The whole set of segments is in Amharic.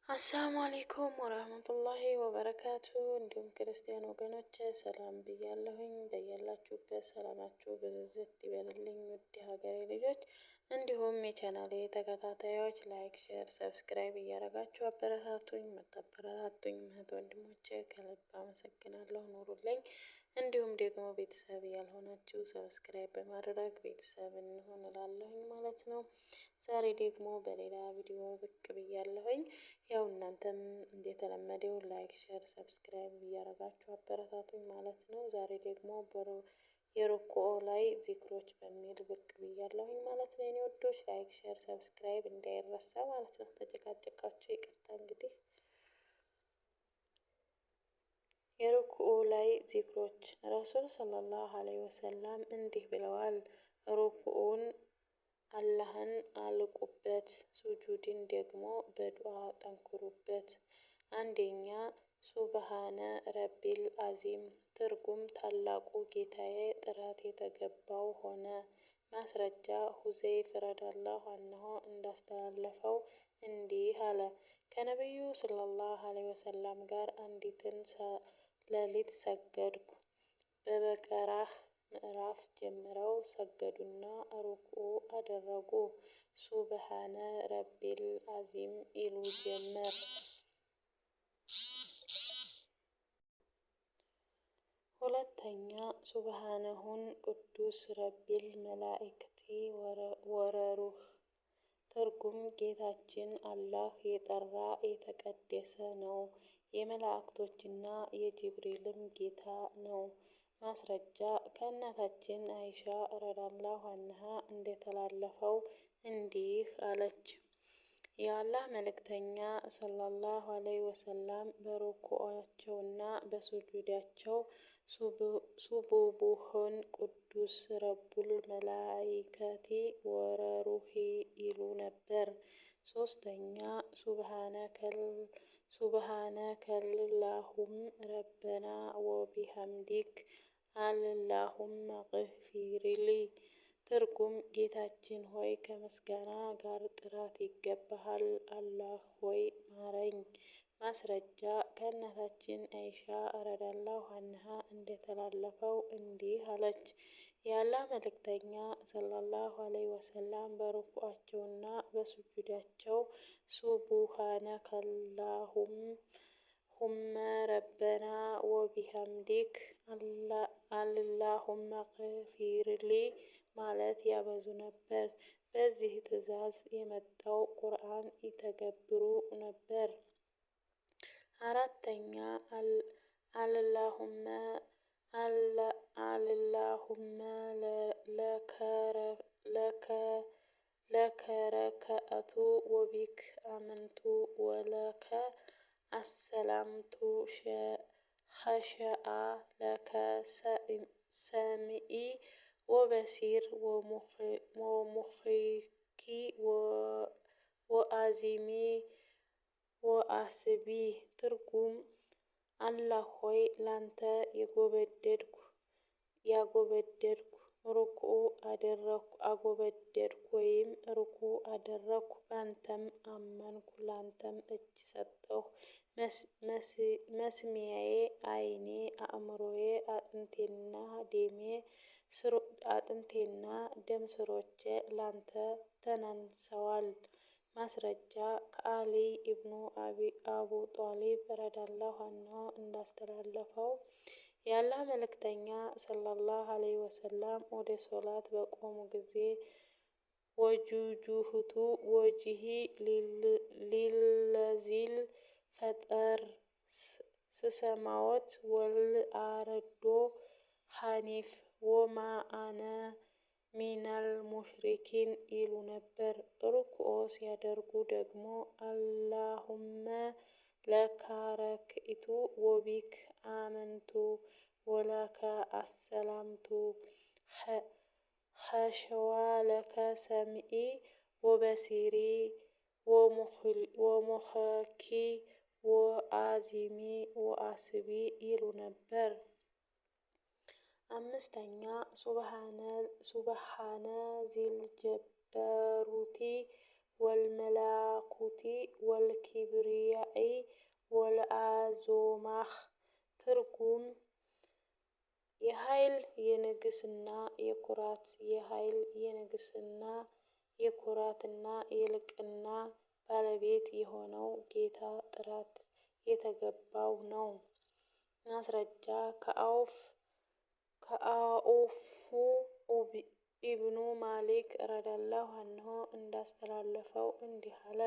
አሰላሙ አለይኩም ወራህመቱላሂ ወበረካቱ። እንዲሁም ክርስቲያን ወገኖች ሰላም ብያለሁኝ። በያላችሁበት ሰላማችሁ ብዝዝት ይበልልኝ። ውድ ሀገሬ ልጆች እንዲሁም የቻናሌ ተከታታዮች ላይክ፣ ሼር፣ ሰብስክራይብ እያደረጋችሁ አበረታቱኝ። መታበረታቱኝ እህት ወንድሞቼ ከልብ አመሰግናለሁ። ኑሩልኝ። እንዲሁም ደግሞ ቤተሰብ ያልሆናችሁ ሰብስክራይብ በማድረግ ቤተሰብ እንሆን እላለሁኝ ማለት ነው። ዛሬ ደግሞ በሌላ ቪዲዮ ብቅ ብያለሁኝ። ያው እናንተም እንደተለመደው ላይክ፣ ሼር፣ ሰብስክራይብ እያደረጋችሁ አበረታቱኝ ማለት ነው። ዛሬ ደግሞ የሩኩዕ ላይ ዚክሮች በሚል ብቅ ብያለሁኝ ማለት ነው። የኔ ወዶች ላይክ፣ ሼር፣ ሰብስክራይብ እንዳይረሳ ማለት ነው። ተጨቃጨቃችሁ ይቅርታ። እንግዲህ የሩኩዕ ላይ ዚክሮች ረሱል ሰለላሁ ዐለይሂ ወሰለም እንዲህ ብለዋል። ሩኩዑን አላህን አልቁበት፣ ሱጁድን ደግሞ በዱዓ ጠንክሩበት። አንደኛ ሱብሃነ ረቢል አዚም ትርጉም ታላቁ ጌታዬ ጥራት የተገባው ሆነ። ማስረጃ ሁዘይፍ ረዲየላሁ ዐንሁ እንዳስተላለፈው እንዲህ አለ። ከነቢዩ ሰለላሁ ዐለይሂ ወሰለም ጋር አንዲትን ሌሊት ሰገድኩ። በበቀራህ ምዕራፍ ጀምረው ሰገዱና ሩኩዕ አደረጉ። ሱብሃነ ረቢል አዚም ይሉ ጀመር። ሁለተኛ ሱብሃነሁን ቅዱስ ረቢል መላኢክቲ ወረሩህ ትርጉም ጌታችን አላህ የጠራ የተቀደሰ ነው፣ የመላእክቶችና የጅብሪልም ጌታ ነው። ማስረጃ ከእናታችን አይሻ ረዲየላሁ ዐንሃ እንደተላለፈው እንዲህ አለች። የአላህ መልእክተኛ ሰለላሁ ዐለይሂ ወሰለም በሩኩዓቸውና በሱጁዳቸው ሱቡሁን ቅዱስ ረቡል መላኢከቲ ወረሩሂ ይሉ ነበር። ሶስተኛ ሱብሃነከላሁም ረበና ወቢሐምዲክ አላሁመ ግፊርሊ ትርጉም ጌታችን ሆይ ከምስጋና ጋር ጥራት ይገባሃል፣ አላህ ሆይ ማረኝ። ማስረጃ ከእናታችን አይሻ ረዲየላሁ ዐንሃ እንደተላለፈው እንዲህ አለች። የአላህ መልእክተኛ ሰለላሁ ዐለይሂ ወሰለም በሩኩዓቸውና በሱጁዳቸው ሱብሃነከላሁመ ረበና ወቢሐምዲክ አላሁመ ግፊርሊ ማለት ያበዙ ነበር። በዚህ ትዕዛዝ የመጣው ቁርአን ይተገብሩ ነበር። አራተኛ አልላሁመ ለከረከአቱ ወቢክ አመንቱ ወለከ አሰላምቱ ኸሸአ ለከ ሰሚኢ ወበሲር ወሙኺኪ ወአዚሚ ወአስቢ ትርጉም አላህ ሆይ ላንተ ያጎበደድኩ ሩኩዕ አጎበደድኩ ወይም ሩኩዕ አደረግኩ፣ ባንተም አመንኩ፣ ላንተም እጅ ሰጠሁ። መስሚያዬ፣ አይኔ፣ አእምሮዬ፣ አጥንቴና ደም ስሮቼ ላንተ ተናንሰዋል። ማስረጃ ከአሊ ኢብኑ አቡ ጧሊብ ረዲየላሁ ዐንሁ እንዳስተላለፈው የአላህ መልእክተኛ ሰለላሁ ዐለይሂ ወሰለም ወደ ሶላት በቆሙ ጊዜ ወጁሁቱ ወጅሂ ሊለዚል ፈጠር ስሰማዎት ወልአረዶ ሐኒፍ ወማ አነ ሚነል ሙሽሪኪን ይሉ ነበር። ሩኩዕ ሲያደርጉ ደግሞ አላሁመ ለከረክኢቱ ወቢክ አመንቱ ወለከ አሰላምቱ ኸሸዋ ለከ ሰሚኢ ወበሲሪ ወሙኺኪ ወአዚሚ ወአስቢ ይሉ ነበር። አምስተኛ ሱብሃነ ዚልጀበሩቲ ወልመላኩቲ ወልኪብርያኢ ወልአዞማህ። ትርጉም የኃይል የንግስና የኩራት የኃይል የንግስና የኩራትና የልቅና ባለቤት የሆነው ጌታ ጥራት የተገባው ነው። ማስረጃ ከአውፉ ኢብኑ ማሊክ ረዲየላሁ ዐንሁ እንዳስተላለፈው እንዲህ አለ።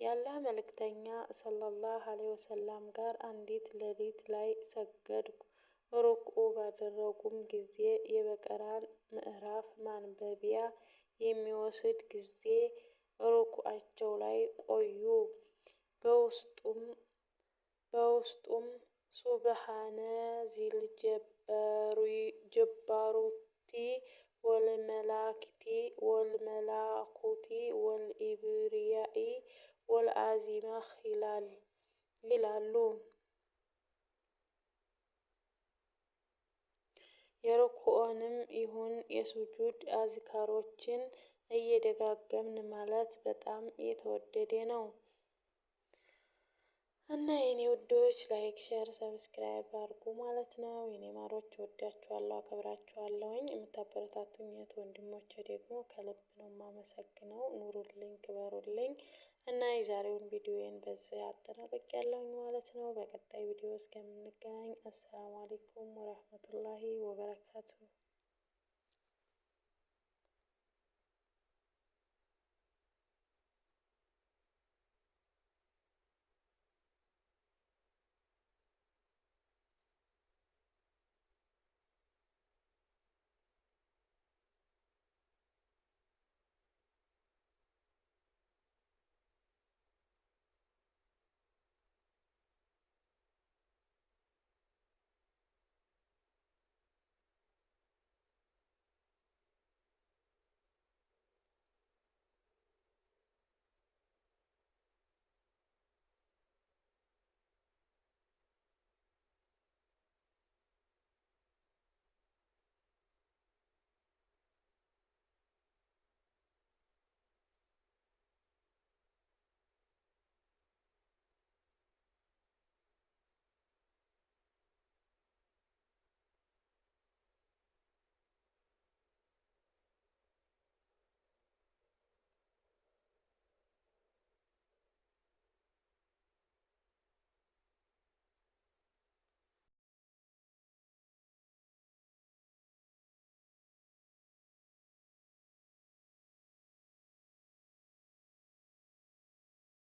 የአላህ መልእክተኛ ሰለላሁ ዐለይሂ ወሰለም ጋር አንዲት ሌሊት ላይ ሰገድኩ። ሩኩዕ ባደረጉም ጊዜ የበቀራን ምዕራፍ ማንበቢያ የሚወስድ ጊዜ ሩኩዓቸው ላይ ቆዩ። በውስጡም ሱብሃነ ዚል ጀባሩቲ ወልመላኪቲ ወልመላኩቲ ወልኢብርያኢ ወልአዚማህ ይላሉ። የሩኩዕንም ይሁን የሱጁድ አዝካሮችን እየደጋገምን ማለት በጣም የተወደደ ነው። እና የኔ ውዶች ላይክ፣ ሼር፣ ሰብስክራይብ አድርጉ ማለት ነው። የኔ ማሮች ወዳችኋለሁ፣ አከብራችኋለሁኝ። የምታበረታቱኝ እህት ወንድሞቼ ደግሞ ከልብ ነው የማመሰግነው። ኑሩልኝ፣ ክበሩልኝ። እና የዛሬውን ቪዲዮዬን በዚህ አጠናቅቄያለሁኝ ማለት ነው። በቀጣይ ቪዲዮ እስከምንገናኝ አሰላሙ አለይኩም ወራህመቱላሂ ወበረካቱ።